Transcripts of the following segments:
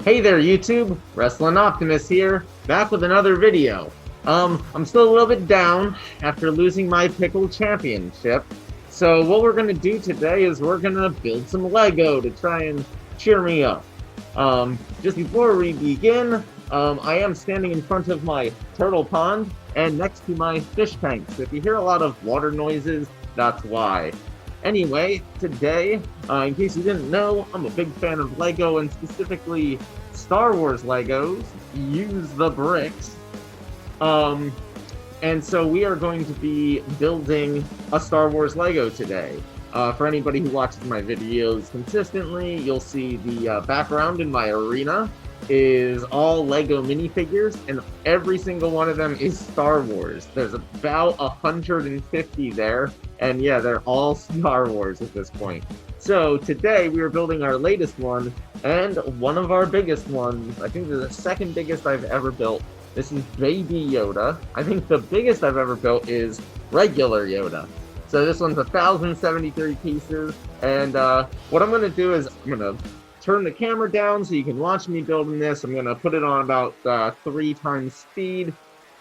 Hey there YouTube, Wrestling Optimus here, back with another video. I'm still a little bit down after losing my Pickle Championship. So what we're gonna do today is we're gonna build some Lego to try and cheer me up. Just before we begin, I am standing in front of my turtle pond and next to my fish tanks. If you hear a lot of water noises, that's why. Anyway, today, in case you didn't know, I'm a big fan of Lego and specifically Star Wars Legos. Use the bricks. And so we are going to be building a Star Wars Lego today. For anybody who watches my videos consistently, you'll see the background in my arena is all Lego minifigures, and every single one of them is Star Wars. There's about 150 there, and yeah, they're all Star Wars at this point. So today we are building our latest one, and one of our biggest ones. I think they're the second biggest I've ever built. This is Baby Yoda. I think the biggest I've ever built is regular Yoda. So this one's 1,073 pieces, and what I'm gonna do is I'm gonna turn the camera down so you can watch me building this. I'm gonna put it on about 3 times speed,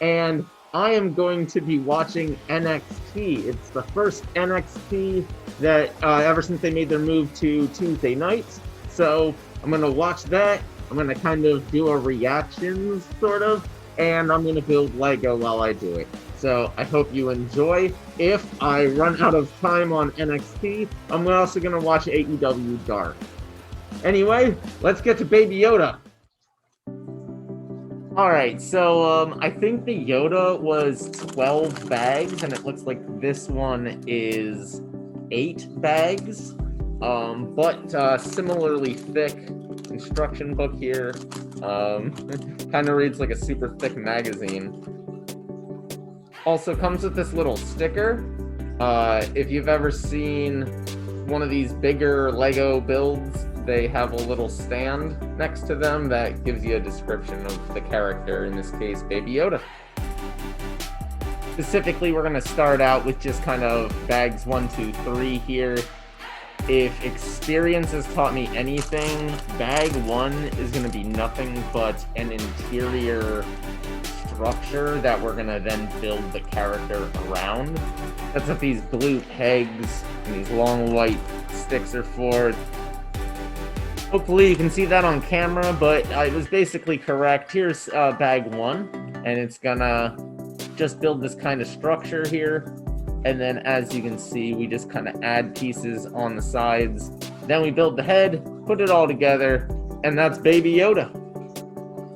and I am going to be watching NXT. It's the first NXT that ever since they made their move to Tuesday nights. So I'm gonna watch that. I'm gonna kind of do a reactions sort of, and I'm gonna build Lego while I do it. So I hope you enjoy. If I run out of time on NXT, I'm also gonna watch AEW Dark. Anyway, let's get to Baby Yoda. Alright, so I think the Yoda was 12 bags, and it looks like this one is 8 bags. But similarly thick instruction book here. Kind of reads like a super thick magazine. Also comes with this little sticker. If you've ever seen one of these bigger Lego builds, they have a little stand next to them that gives you a description of the character, in this case, Baby Yoda. Specifically, we're going to start out with just kind of bags 1, 2, 3 here. If experience has taught me anything, bag 1 is going to be nothing but an interior structure that we're going to then build the character around. That's what these blue pegs and these long white sticks are for. Hopefully you can see that on camera, but it was basically correct. Here's bag 1, and it's gonna just build this kind of structure here. And then as you can see, we just kind of add pieces on the sides. Then we build the head, put it all together, and that's Baby Yoda.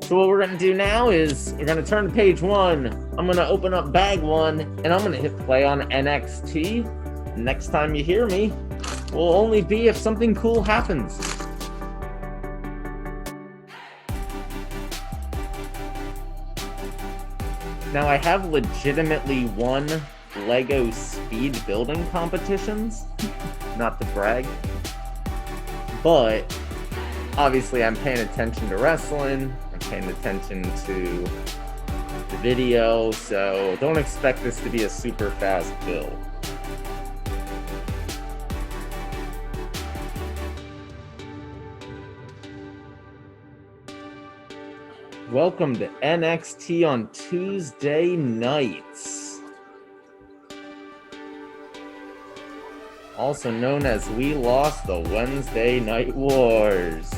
So what we're gonna do now is we're gonna turn to page 1. I'm gonna open up bag 1, and I'm gonna hit play on NXT. Next time you hear me will only be if something cool happens. Now, I have legitimately won Lego speed building competitions, not to brag, but obviously I'm paying attention to wrestling, I'm paying attention to the video, so don't expect this to be a super fast build. Welcome to NXT on Tuesday nights. Also known as We Lost the Wednesday Night Wars.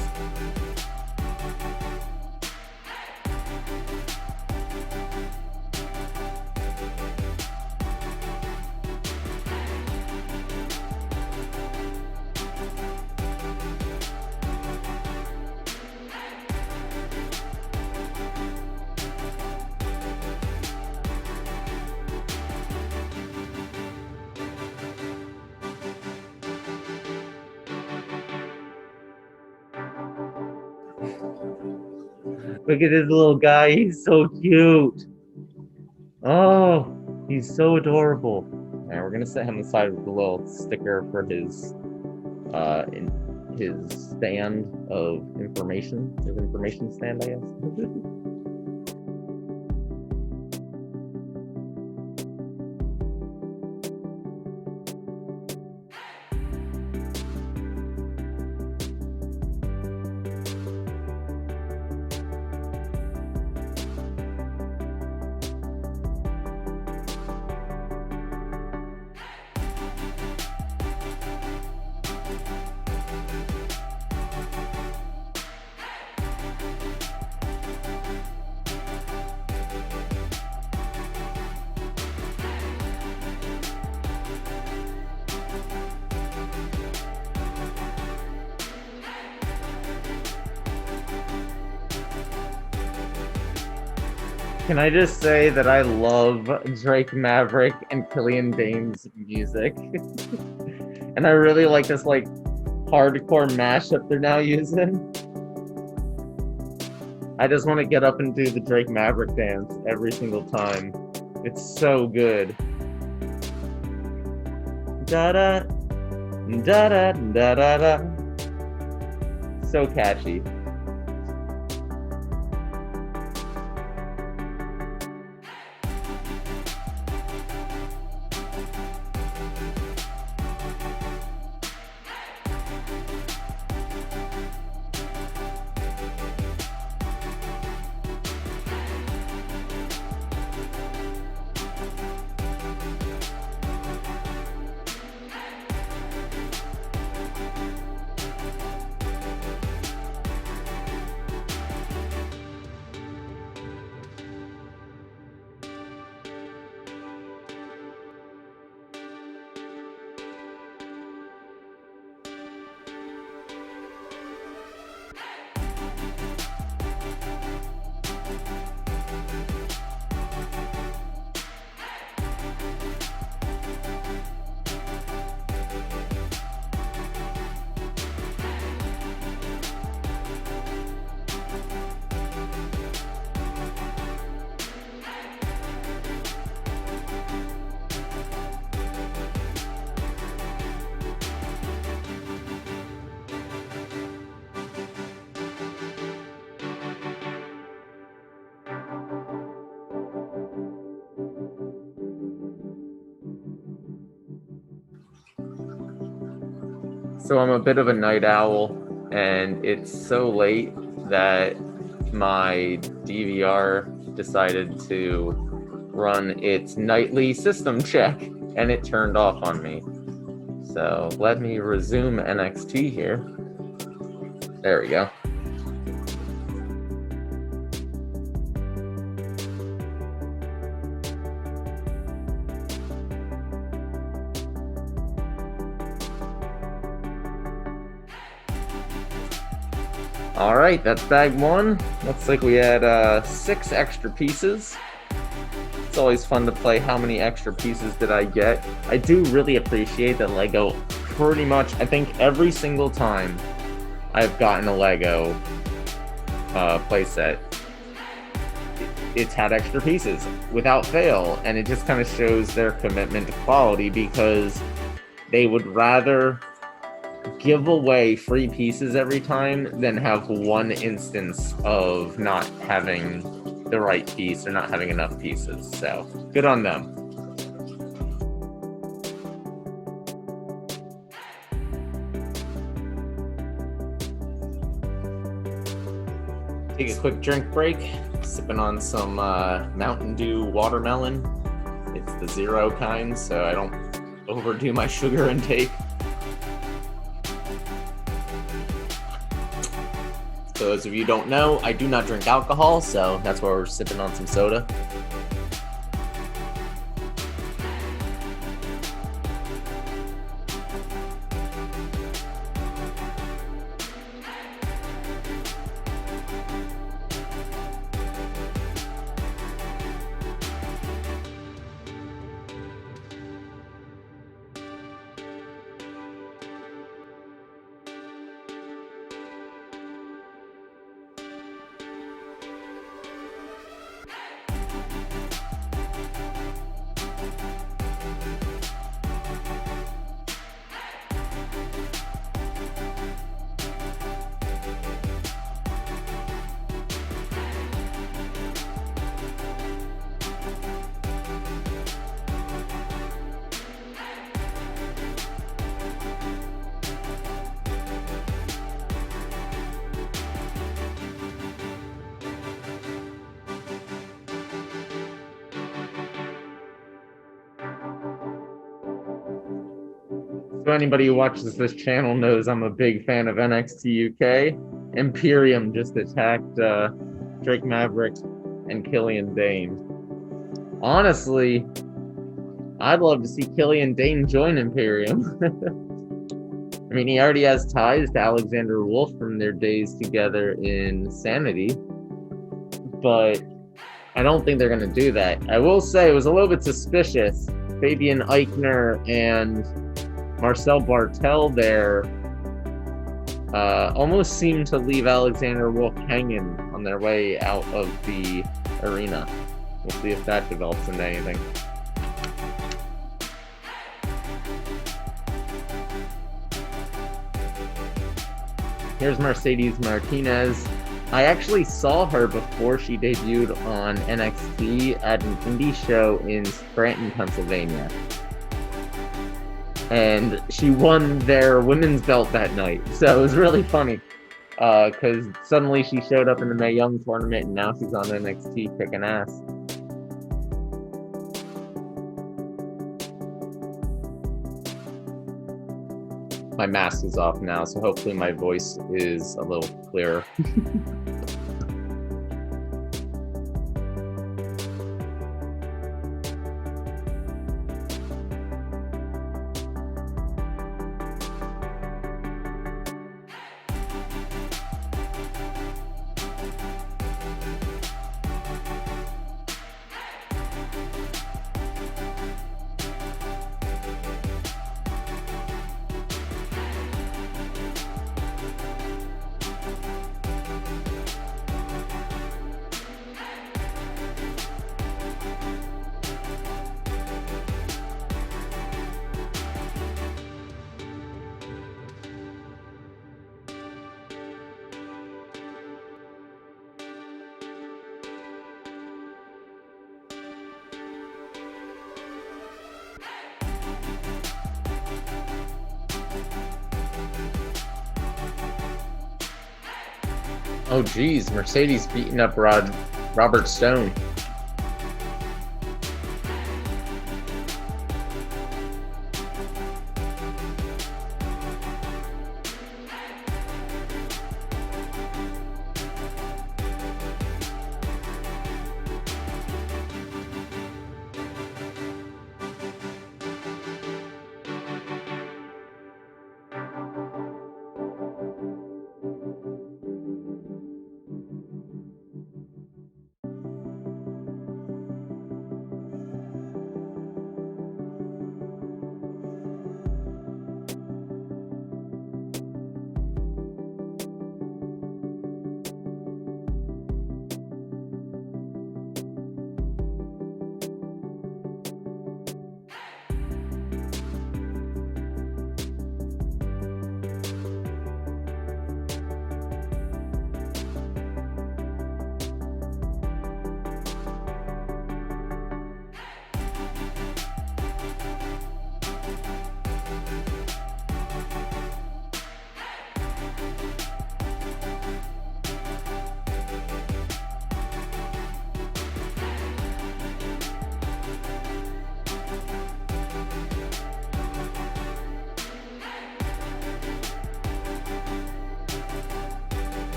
Look at this little guy, he's so cute. Oh, he's so adorable. Alright, we're gonna set him aside with a little sticker for his stand of information. His information stand, I guess. Can I just say that I love Drake Maverick and Killian Dane's music? And I really like this like hardcore mashup they're now using. I just want to get up and do the Drake Maverick dance every single time. It's so good. Da da da da da da da. So catchy. So I'm a bit of a night owl, and it's so late that my DVR decided to run its nightly system check, and it turned off on me. So let me resume NXT here. There we go. All right, that's bag one. Looks like we had 6 extra pieces. It's always fun to play how many extra pieces did I get. I do really appreciate that Lego pretty much, I think every single time I've gotten a Lego playset, it's had extra pieces without fail, and it just kind of shows their commitment to quality, because they would rather give away free pieces every time than have one instance of not having the right piece or not having enough pieces. So good on them. Take a quick drink break, sipping on some Mountain Dew watermelon. It's the zero kind, so I don't overdo my sugar intake. For those of you who don't know, I do not drink alcohol, so that's why we're sipping on some soda. So anybody who watches this channel knows I'm a big fan of NXT UK. Imperium just attacked Drake Maverick and Killian Dane. Honestly, I'd love to see Killian Dane join Imperium. I mean, he already has ties to Alexander Wolf from their days together in Sanity. But I don't think they're going to do that. I will say it was a little bit suspicious. Fabian Eichner and Marcel Bartel there almost seemed to leave Alexander Wolf hanging on their way out of the arena. We'll see if that develops into anything. Here's Mercedes Martinez. I actually saw her before she debuted on NXT at an indie show in Scranton, Pennsylvania. And she won their women's belt that night. So it was really funny. Because suddenly she showed up in the Mae Young tournament and now she's on NXT kicking ass. My mask is off now, so hopefully my voice is a little clearer. Oh geez, Mercedes beating up Robert Stone.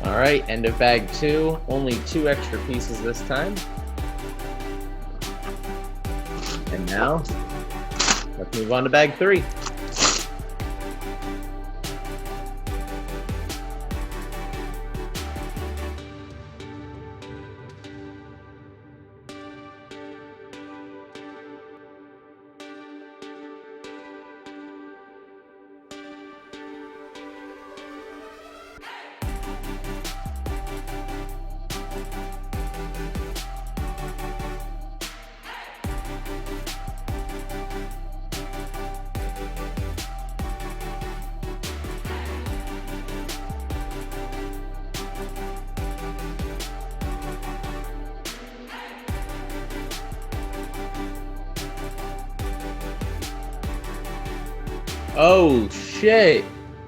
All right, end of bag 2. Only 2 extra pieces this time. And now, let's move on to bag 3. Oh shit!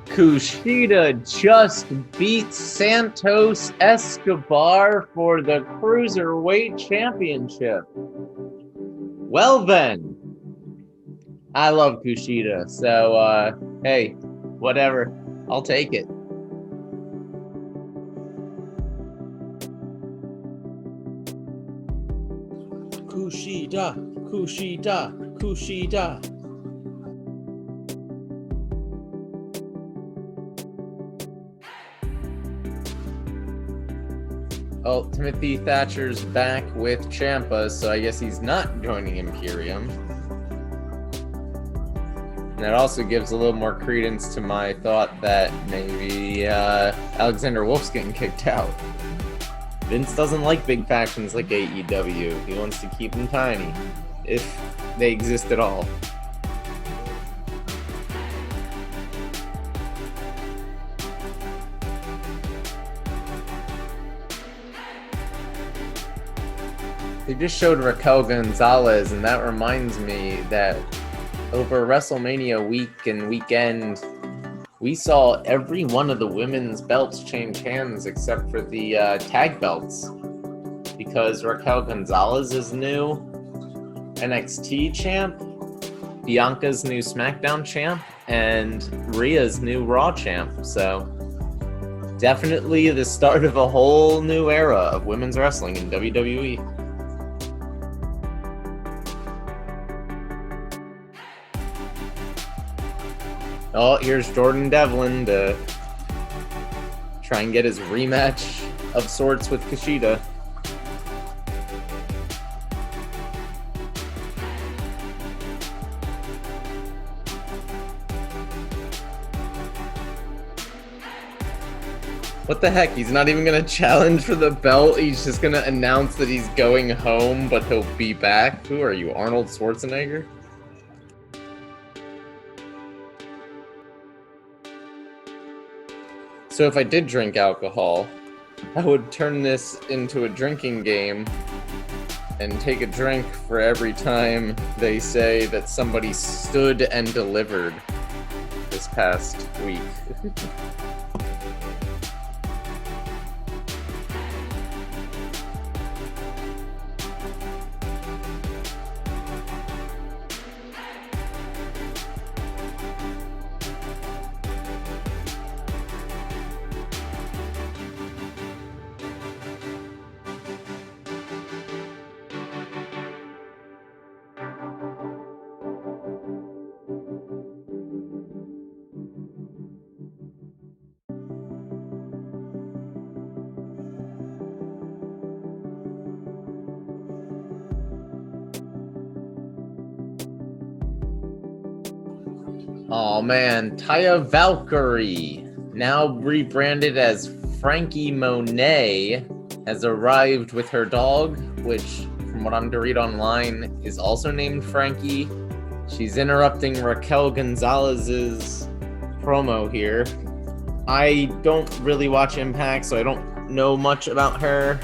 Kushida just beat Santos Escobar for the Cruiserweight Championship. Well then, I love Kushida, so hey, whatever, I'll take it. Kushida, Kushida, Kushida. Oh, Timothy Thatcher's back with Ciampa, so I guess he's not joining Imperium. And that also gives a little more credence to my thought that maybe Alexander Wolf's getting kicked out. Vince doesn't like big factions like AEW. He wants to keep them tiny, if they exist at all. They just showed Raquel Gonzalez, and that reminds me that over WrestleMania week and weekend, we saw every one of the women's belts change hands except for the tag belts. Because Raquel Gonzalez is new NXT champ, Bianca's new SmackDown champ, and Rhea's new Raw champ. So definitely the start of a whole new era of women's wrestling in WWE. Oh, here's Jordan Devlin to try and get his rematch of sorts with Kushida. What the heck? He's not even going to challenge for the belt. He's just going to announce that he's going home, but he'll be back. Who are you, Arnold Schwarzenegger? So if I did drink alcohol, I would turn this into a drinking game and take a drink for every time they say that somebody stood and delivered this past week. Oh man, Taya Valkyrie, now rebranded as Frankie Monet, has arrived with her dog, which, from what I'm to read online, is also named Frankie. She's interrupting Raquel Gonzalez's promo here. I don't really watch Impact, so I don't know much about her,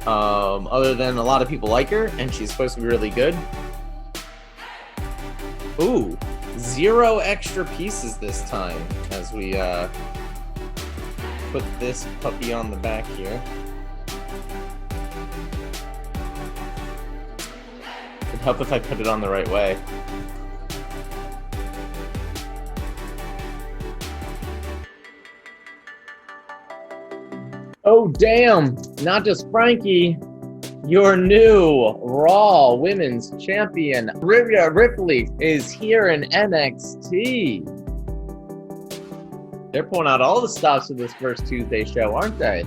other than a lot of people like her, and she's supposed to be really good. Ooh. 0 extra pieces this time as we put this puppy on the back here. It'd help if I put it on the right way. Oh damn! Not just Frankie! Your new Raw Women's Champion, Rhea Ripley, is here in NXT. They're pulling out all the stops for this first Tuesday show, aren't they?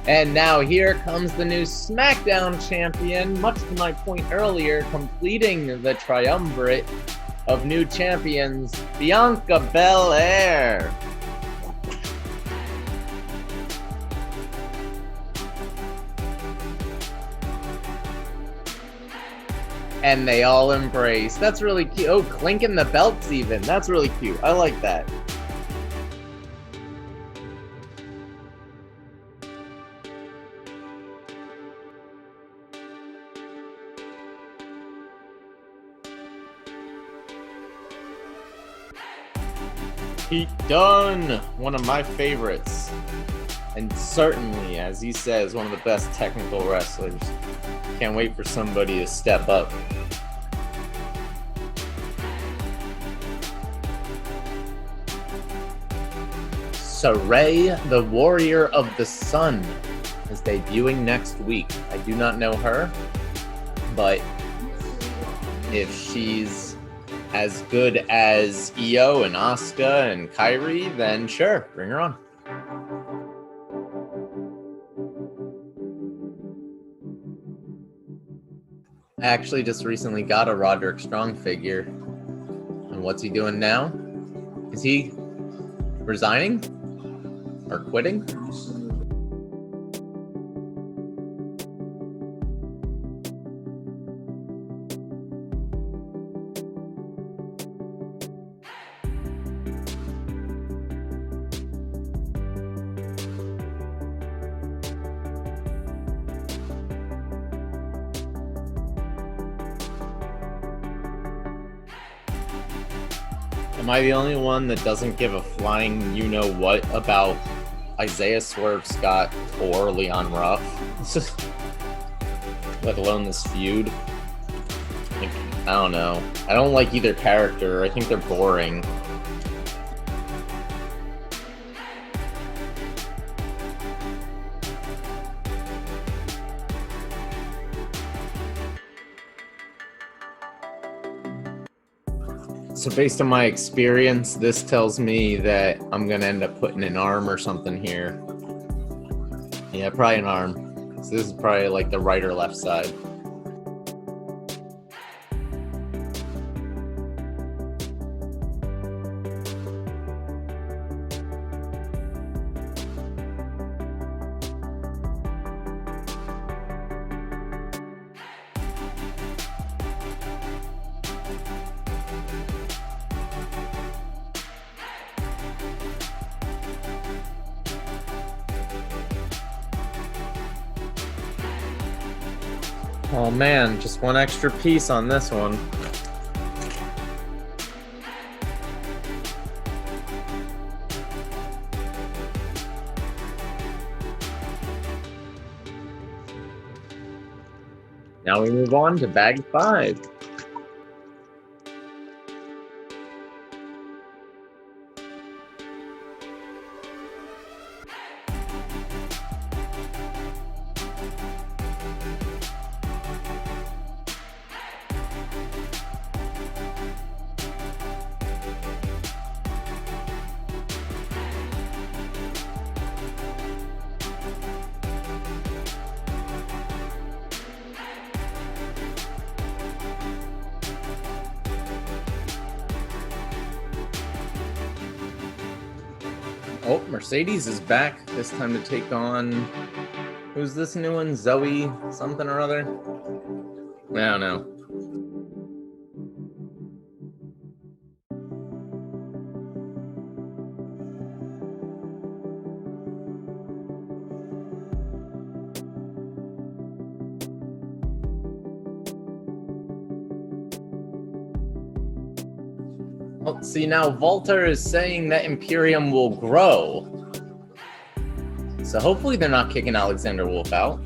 And now here comes the new SmackDown champion, much to my point earlier, completing the triumvirate of new champions, Bianca Belair. And they all embrace. That's really cute. Oh, clinking the belts even. That's really cute. I like that. Pete Dunne, one of my favorites. And certainly, as he says, one of the best technical wrestlers. Can't wait for somebody to step up. Saray, the Warrior of the Sun, is debuting next week. I do not know her, but if she's as good as Io and Asuka and Kairi, then sure, bring her on. I actually just recently got a Roderick Strong figure. And what's he doing now? Is he resigning? Or quitting? Am I the only one that doesn't give a flying you-know-what about Isaiah Swerve Scott or Leon Ruff? Let alone this feud. Like, I don't know. I don't like either character. I think they're boring. So based on my experience, this tells me that I'm going to end up putting an arm or something here. Yeah, probably an arm. So this is probably like the right or left side. Oh man, just one extra piece on this one. Now we move on to bag 5. Oh, Mercedes is back, this time to take on... Who's this new one? Zoe something or other? I don't know. Oh, see, now Walter is saying that Imperium will grow. So hopefully they're not kicking Alexander Wolf out.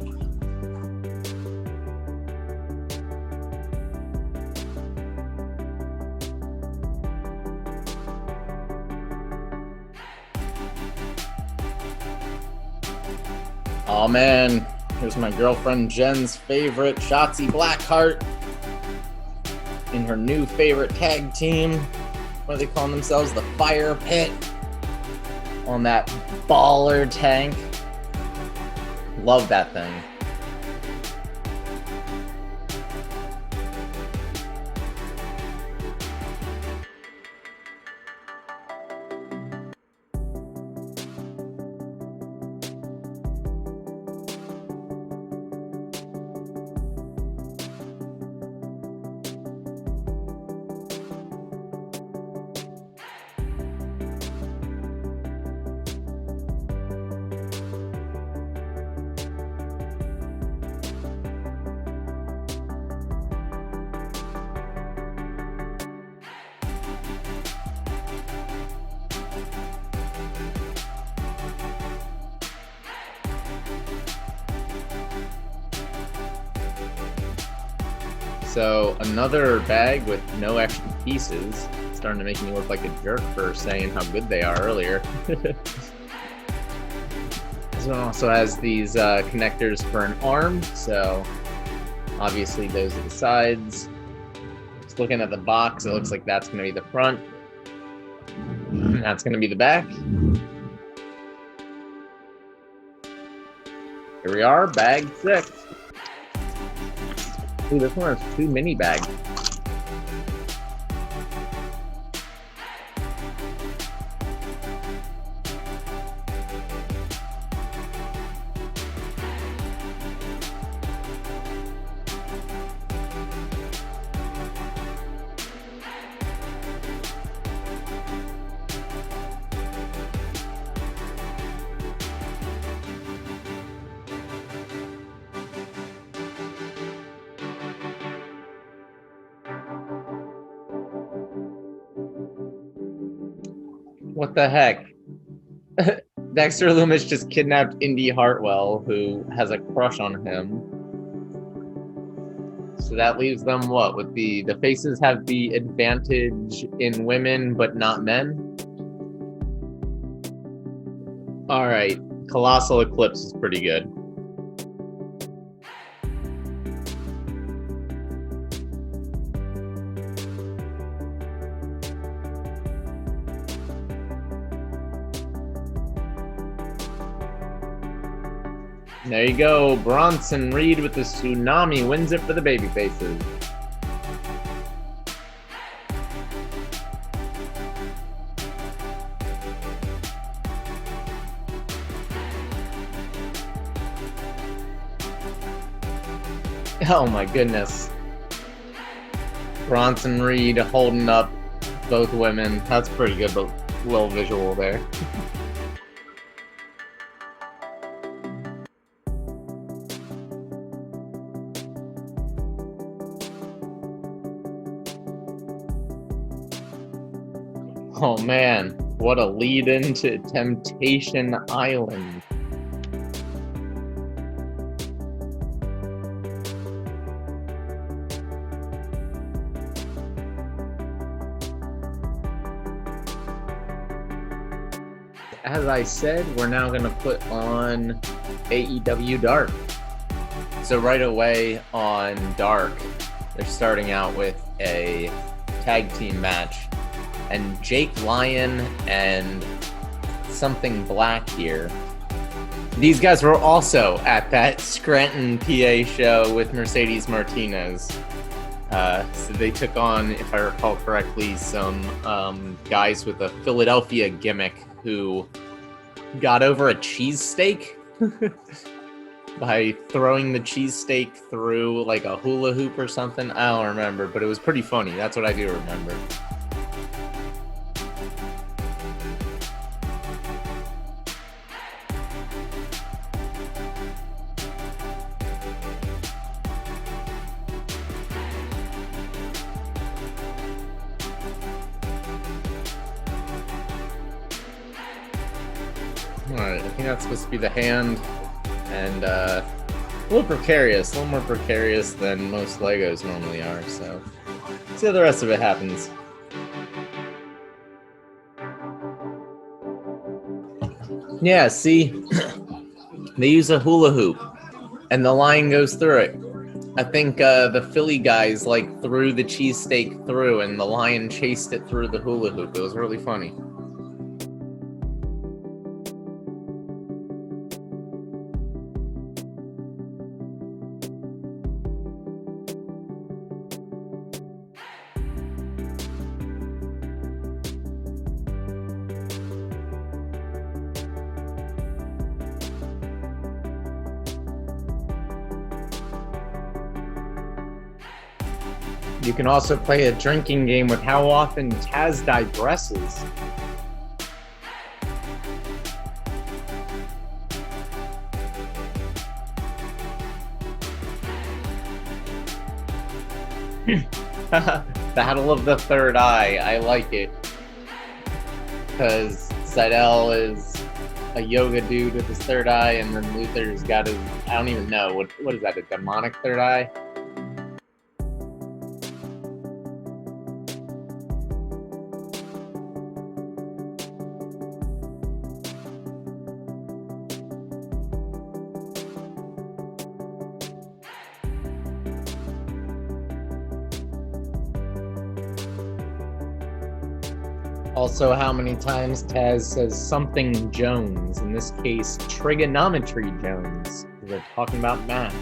Oh man, here's my girlfriend Jen's favorite, Shotzi Blackheart, in her new favorite tag team. What are they calling themselves? The Fire Pit. On that baller tank. Love that thing. So another bag with no extra pieces. Starting to make me look like a jerk for saying how good they are earlier. This one also has these connectors for an arm, so obviously those are the sides. Just looking at the box, it looks like that's going to be the front. And that's going to be the back. Here we are, bag 6. Ooh, this one has 2 mini bags. What the heck? Dexter Lumis just kidnapped Indy Hartwell, who has a crush on him. So that leaves them what? With the faces have the advantage in women, but not men? Alright, Colossal Eclipse is pretty good. There you go, Bronson Reed with the Tsunami wins it for the baby faces. Oh my goodness. Bronson Reed holding up both women. That's pretty good, but little visual there. Oh man, what a lead into Temptation Island. As I said, we're now going to put on AEW Dark. So right away on Dark, they're starting out with a tag team match. And Jake Lyon and something black here. These guys were also at that Scranton, PA show with Mercedes Martinez. So they took on, if I recall correctly, some guys with a Philadelphia gimmick who got over a cheesesteak by throwing the cheesesteak through like a hula hoop or something. I don't remember, but it was pretty funny. That's what I do remember. Alright, I think that's supposed to be the hand, and a little precarious, a little more precarious than most Legos normally are, so let's see how the rest of it happens. Yeah, see, they use a hula hoop, and the line goes through it. I think the Philly guys like threw the cheesesteak through, and the lion chased it through the hula hoop. It was really funny. You can also play a drinking game with how often Taz digresses. Battle of the Third Eye. I like it. Because Seidel is a yoga dude with his third eye, and then Luther's got his, I don't even know, what is that, a demonic third eye? Also, how many times Taz says something Jones, in this case, trigonometry Jones, because they're talking about math.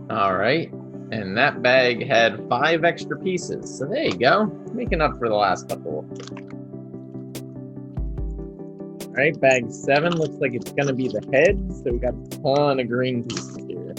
Alright, and that bag had 5 extra pieces, so there you go, making up for the last couple. Alright, bag 7 looks like it's gonna be the head, so we got a ton of green pieces here.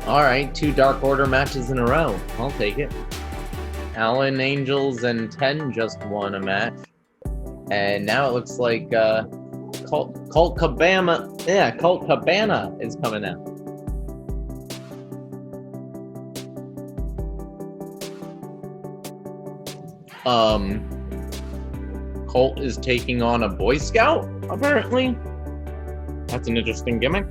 Alright, 2 Dark Order matches in a row. I'll take it. Allen Angels and 10 just won a match. And now it looks like Colt Cabana. Yeah, Colt Cabana is coming out. Colt is taking on a Boy Scout, apparently. That's an interesting gimmick.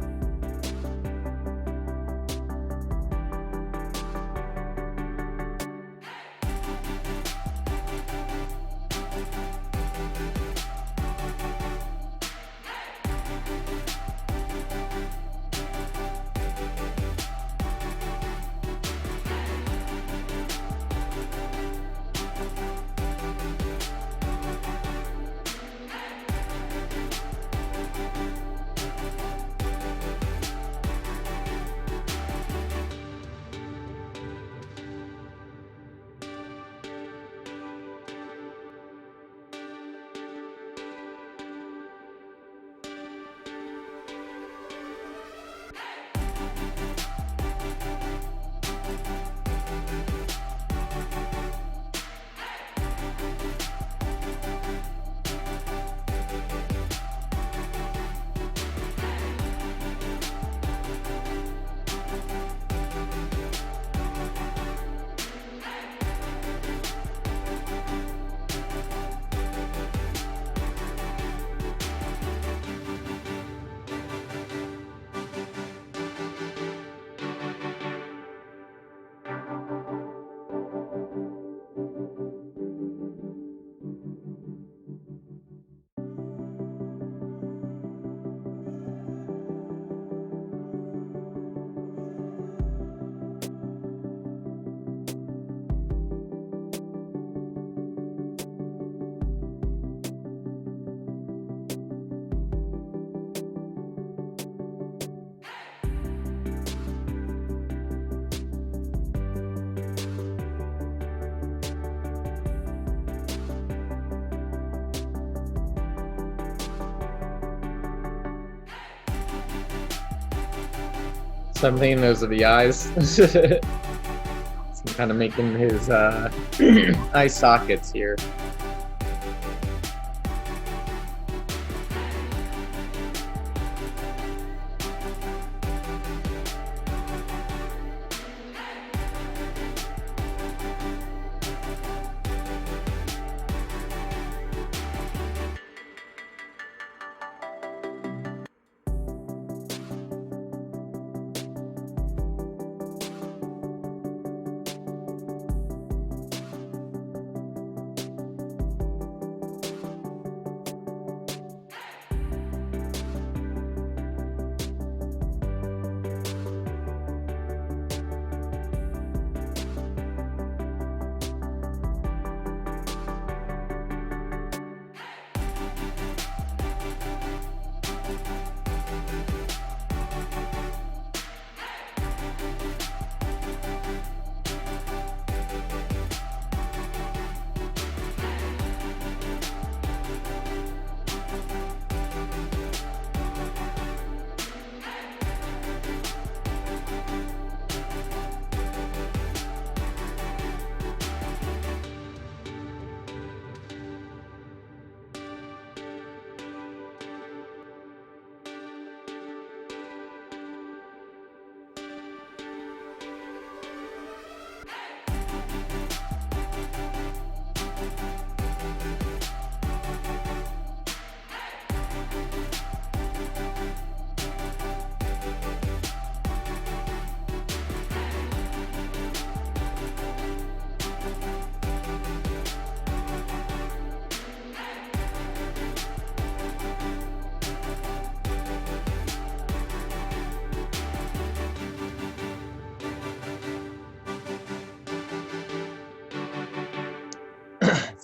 So I'm thinking those are the eyes. So I'm kind of making his eye sockets here.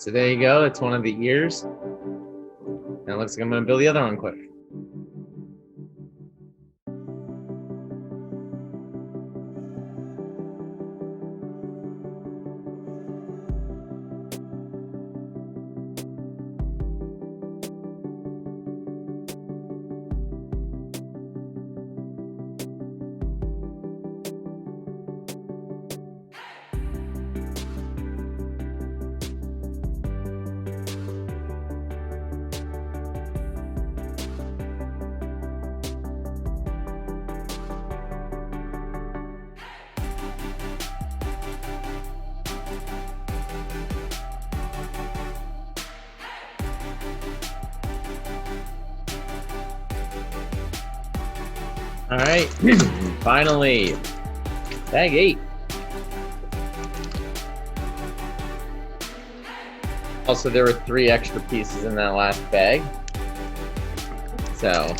So there you go. It's one of the ears. Now it looks like I'm going to build the other one quick. All right, finally, bag 8. Also, there were 3 extra pieces in that last bag. So,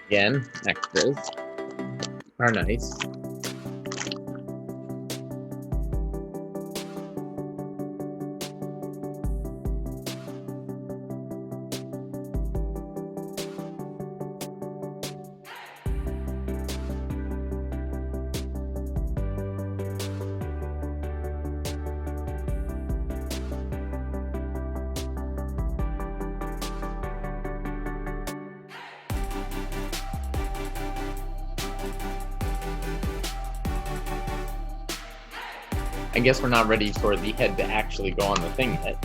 again, extras are nice. I guess we're not ready for the head to actually go on the thing yet.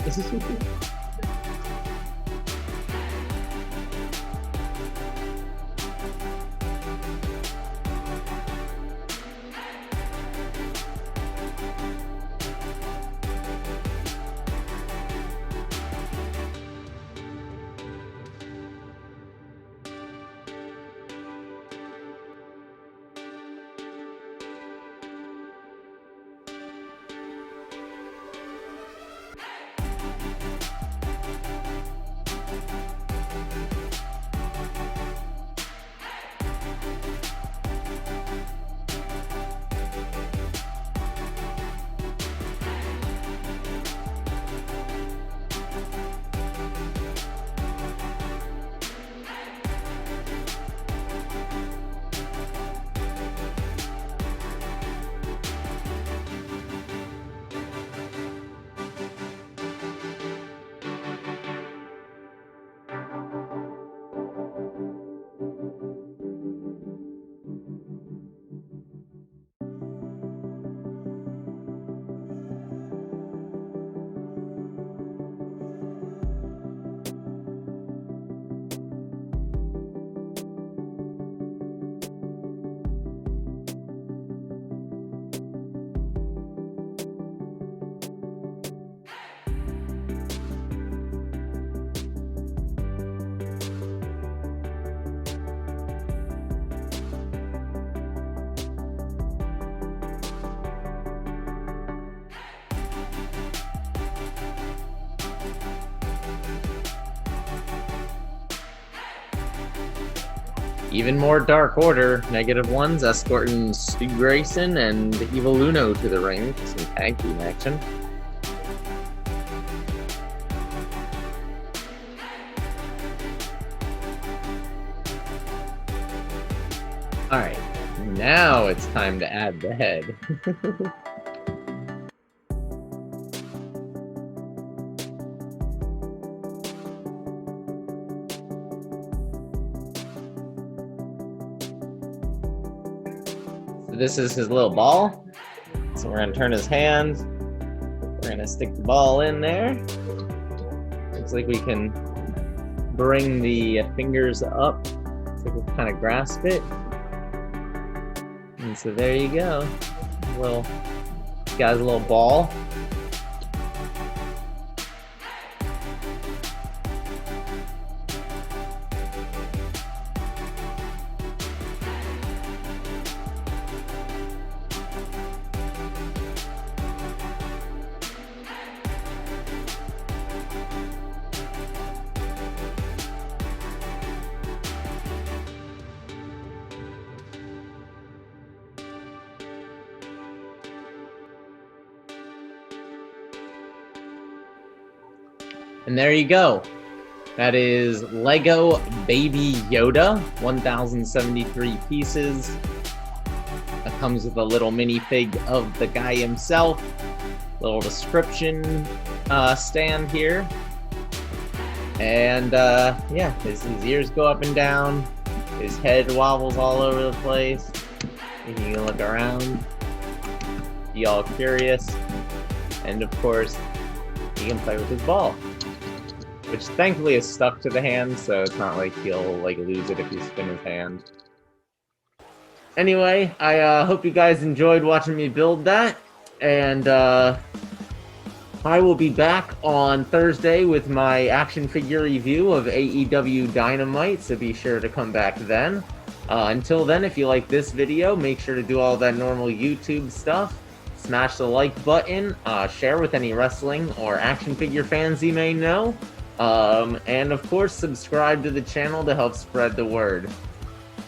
Even more Dark Order, -1s escorting Stu Grayson and Evil Luno to the ring for some tag team action. Alright, now it's time to add the head. This is his little ball. So we're gonna turn his hand. We're gonna stick the ball in there. Looks like we can bring the fingers up so we can kind of grasp it. And so there you go. Guy's a little ball. And there you go. That is Lego Baby Yoda, 1,073 pieces. That comes with a little minifig of the guy himself. Little description stand here. And yeah, his ears go up and down. His head wobbles all over the place. You can look around, be all curious. And of course, he can play with his ball, which thankfully is stuck to the hand, so it's not like he'll like lose it if you spin his hand. Anyway, I hope you guys enjoyed watching me build that, and I will be back on Thursday with my action figure review of AEW Dynamite, so be sure to come back then. Until then, if you like this video, make sure to do all that normal YouTube stuff. Smash the like button, share with any wrestling or action figure fans you may know, and of course subscribe to the channel to help spread the word.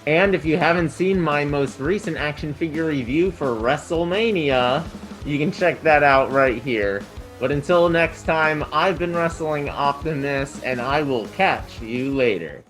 And if you haven't seen my most recent action figure review for WrestleMania, you can check that out right here. But until next time, I've been Wrestling Optimus, and I will catch you later.